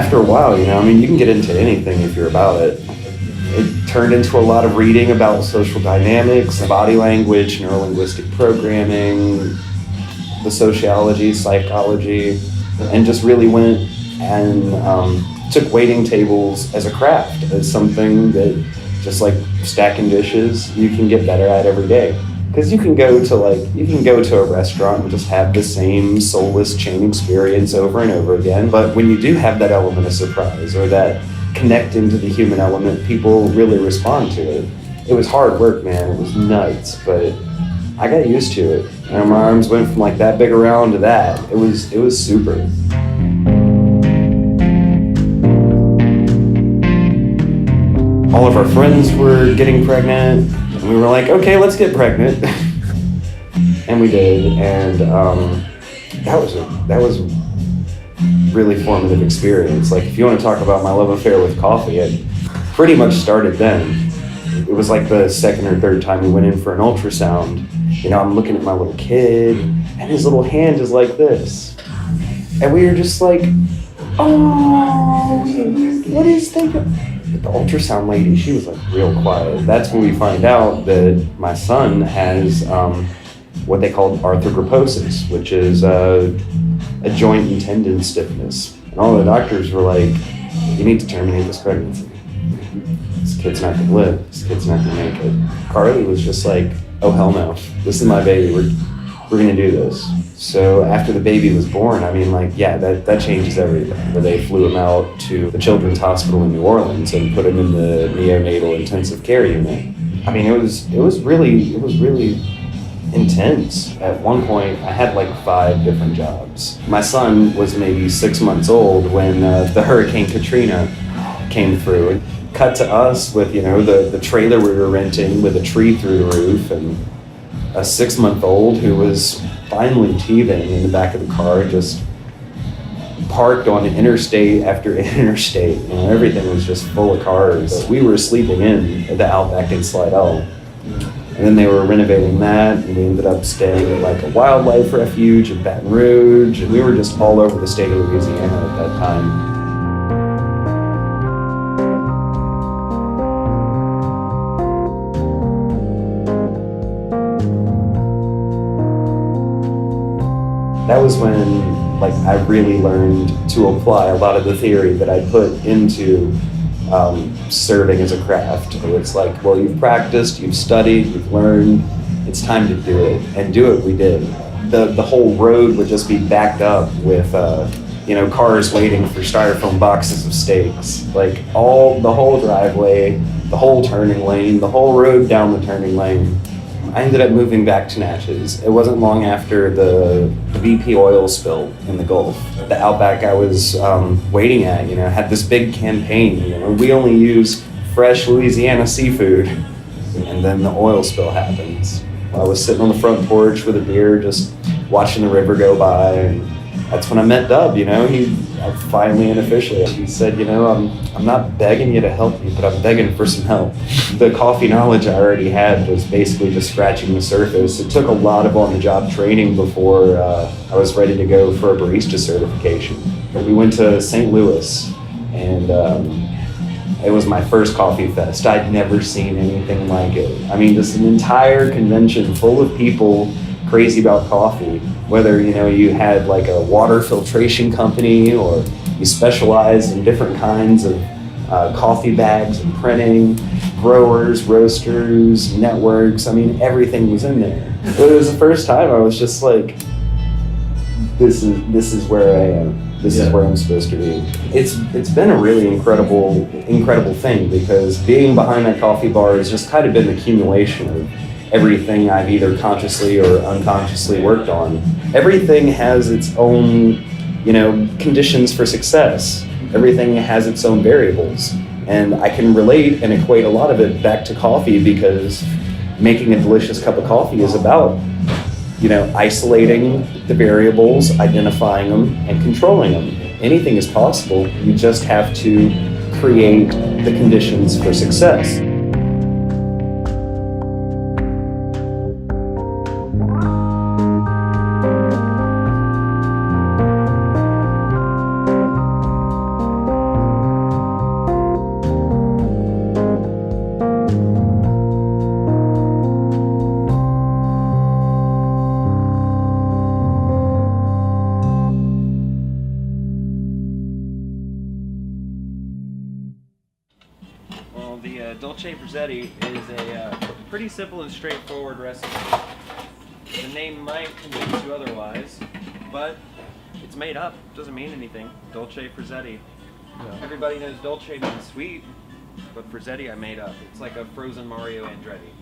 after a while, you know, I mean, you can get into anything if you're about it. It turned into a lot of reading about social dynamics, body language, neurolinguistic programming, the sociology, psychology, and just really went and took waiting tables as a craft, as something that, just like stacking dishes, you can get better at every day. Because you can go to a restaurant and just have the same soulless chain experience over and over again. But when you do have that element of surprise or that connecting to the human element, people really respond to it. It was hard work, man. It was nuts, but I got used to it. And my arms went from like that big around to that. It was super. All of our friends were getting pregnant, and we were like, okay, let's get pregnant. And we did, and that was a really formative experience. Like, if you want to talk about my love affair with coffee, it pretty much started then. It was like the second or third time we went in for an ultrasound. You know, I'm looking at my little kid, and his little hand is like this. And we were just like, oh, what is that? But the ultrasound lady, she was like real quiet. That's when we find out that my son has what they call arthrogryposis, which is a joint and tendon stiffness. And all the doctors were like, you need to terminate this pregnancy. This kid's not gonna live. This kid's not gonna make it. Carly was just like, oh hell no, this is my baby. We're gonna do this. So after the baby was born, I mean, like, yeah, that changes everything. Where they flew him out to the Children's Hospital in New Orleans and put him in the neonatal intensive care unit. I mean, it was really intense. At one point, I had like 5 different jobs. My son was maybe 6 months old when the Hurricane Katrina came through. And cut to us with, you know, the trailer we were renting with a tree through the roof and a 6-month-old who was finally teething in the back of the car, just parked on interstate after interstate. You know, everything was just full of cars. We were sleeping in at the Outback in Slidell. And then they were renovating that, and we ended up staying at like a wildlife refuge in Baton Rouge. And we were just all over the state of Louisiana at that time. That was when, like, I really learned to apply a lot of the theory that I put into serving as a craft. It's like, well, you've practiced, you've studied, you've learned, it's time to do it. And do it we did. The whole road would just be backed up with, you know, cars waiting for styrofoam boxes of steaks. Like, the whole driveway, the whole turning lane, the whole road down the turning lane. I ended up moving back to Natchez. It wasn't long after the BP oil spill in the Gulf. The Outback I was waiting at, you know, had this big campaign. You know, we only use fresh Louisiana seafood. And then the oil spill happens. I was sitting on the front porch with a beer, just watching the river go by, and that's when I met Dub. You know, finally and officially, he said, you know, I'm not begging you to help me, but I'm begging for some help. The coffee knowledge I already had was basically just scratching the surface. It took a lot of on-the-job training before I was ready to go for a barista certification. We went to St. Louis, and it was my first coffee fest. I'd never seen anything like it. I mean, just an entire convention full of people crazy about coffee, whether, you know, you had like a water filtration company or you specialized in different kinds of coffee bags and printing, growers, roasters, networks. I mean, everything was in there. But it was the first time I was just like, this is where I am. This is where I'm supposed to be. It's been a really incredible thing, because being behind that coffee bar has just kind of been an accumulation of everything I've either consciously or unconsciously worked on. Everything has its own, you know, conditions for success. Everything has its own variables. And I can relate and equate a lot of it back to coffee, because making a delicious cup of coffee is about, you know, isolating the variables, identifying them, and controlling them. Anything is possible. You just have to create the conditions for success. the Dolce Frizzetti is a pretty simple and straightforward recipe. The name might convince you otherwise, but it's made up. Doesn't mean anything. Dolce Frizzetti. Yeah. Everybody knows Dolce means sweet, but Frizzetti I made up. It's like a frozen Mario Andretti.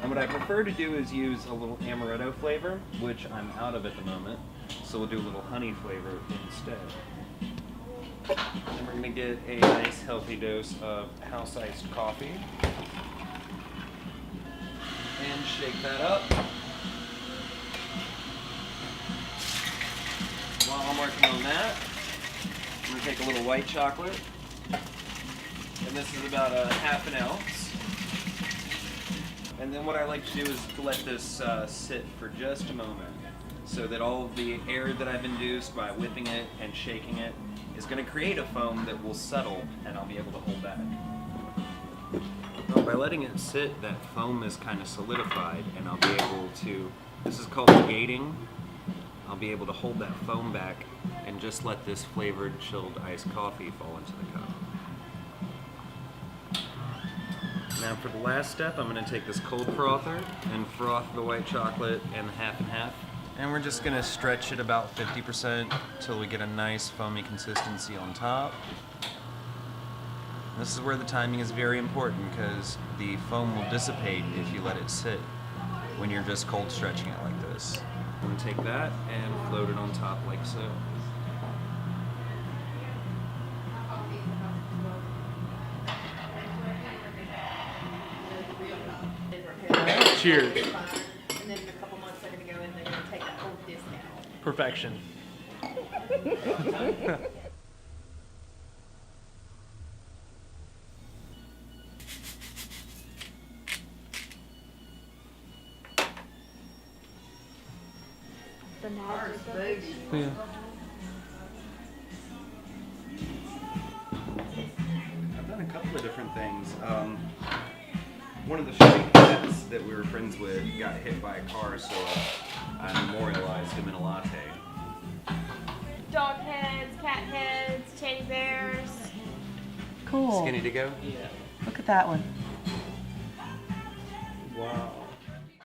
And what I prefer to do is use a little amaretto flavor, which I'm out of at the moment, so we'll do a little honey flavor instead. And we're going to get a nice healthy dose of house-iced coffee. And shake that up. While I'm working on that, I'm going to take a little white chocolate. And this is about a half an ounce. And then what I like to do is to let this sit for just a moment so that all of the air that I've induced by whipping it and shaking it is going to create a foam that will settle, and I'll be able to hold that. Well, by letting it sit, that foam is kind of solidified, and I'll be able to, this is called gating, I'll be able to hold that foam back and just let this flavored chilled iced coffee fall into the cup. Now for the last step, I'm going to take this cold frother and froth the white chocolate and half and half. And we're just going to stretch it about 50% until we get a nice foamy consistency on top. This is where the timing is very important because the foam will dissipate if you let it sit when you're just cold stretching it like this. I'm going to take that and float it on top like so. Cheers. And then in a couple months they're going to go in and they're going to take that whole discount. Perfection. The magic of it. Yeah. I've done a couple of different things. One of the street cats that we were friends with got hit by a car, so I memorialized him in a latte. Dog heads, cat heads, teddy bears. Cool. Skinny to go? Yeah. Look at that one. Wow.